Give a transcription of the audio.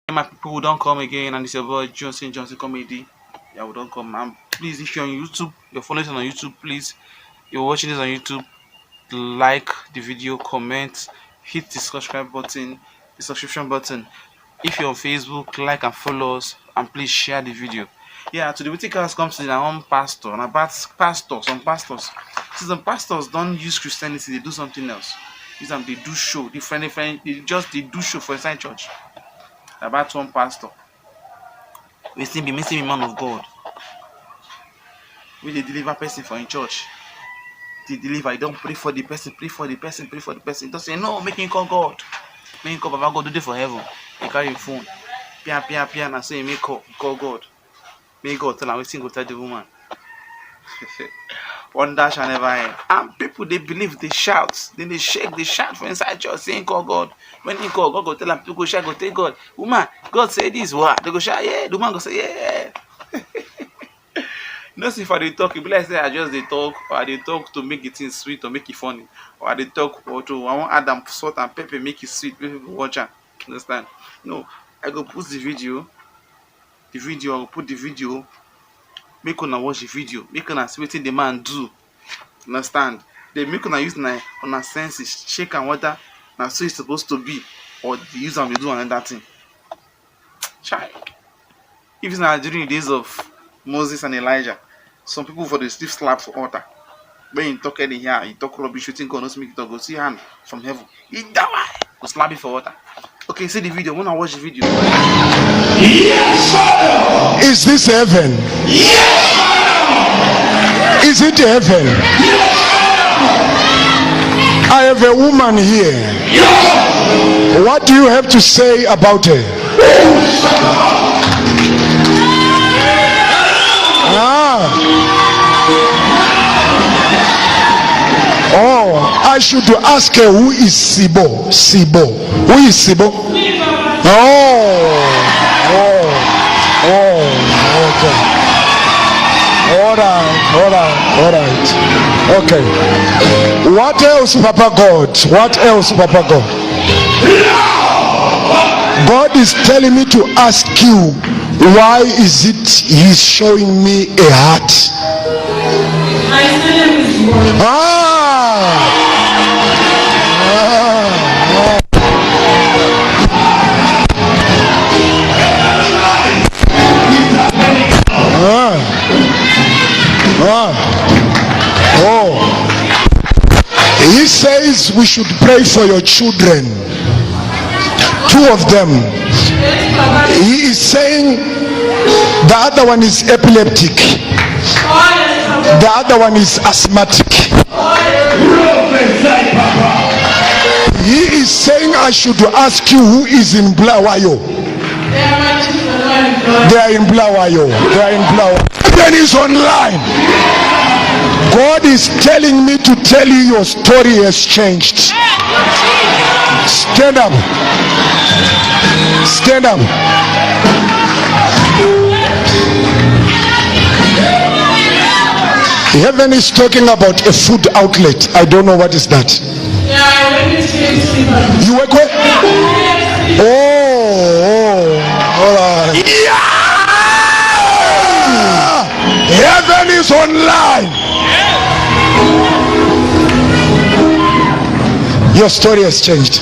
My people who don't come again, and it's your boy Johnson Comedy. Yeah, we don't come. And please, if you're on YouTube, you're following us on YouTube, please, you're watching this on YouTube, like the video, comment, hit the subscribe button, the subscription button. If you're on Facebook, like and follow us, and please share the video. Yeah, to the Wittikers comes to their own pastor, and about some pastors. See, some pastors don't use Christianity, they do something else. Use them, they do show, different, they do show for inside church. About one pastor, we still be missing a man of God. We they deliver person for in church. They deliver, you don't pray for the person, pray for the person, pray for the person. Don't say no, make him call God. Make him call Baba God, do this for heaven. You carry your phone. Pia, and say make call God. Make God tell him everything go tell the woman. Wonder shall never end. And people they believe, they shout, then they shake, they shout for inside church, saying call God. When he call God, go tell them, people go shout, go tell God. Woman, God say this, what? They go shout, yeah. The woman go say, yeah. No, see, if I talk, it be like say I just they talk, or they talk to make it sweet or make it funny, or they talk or to I want add them salt and pepper, make it sweet, make people watch it. Understand? No, I go put the video, I go put the video, make una watch the video, make una see wetin the man do. Understand? They make una use na senses, shake and water, na so it's supposed to be, or the use am dey do another thing. Chai. If it's not during the days of Moses and Elijah, some people for the stiff slap for altar. When you talk anyhow, you talk rubbish, you think God knows make it talk, go see hand from heaven. He die, go slap it for water. Okay, see the video. When I watch the video. Yes, sir. Is this heaven? Yes, sir. Is it heaven? Yes, sir. I have a woman here. Yes. What do you have to say about her? Yes, Oh, I should ask her who is Sibo. Who is Sibo? Okay. All right. Okay. What else, Papa God? God is telling me to ask you, why is it he's showing me a heart? He says we should pray for your children. 2 of them. He is saying the other one is epileptic. The other one is asthmatic. He is saying I should ask you who is in Blawayo. They are in Blawayo. Heaven is online. God is telling me to tell you your story has changed. Stand up. Heaven is talking about a food outlet. I don't know what is that. You work with? All right. Heaven is online. Your story has changed.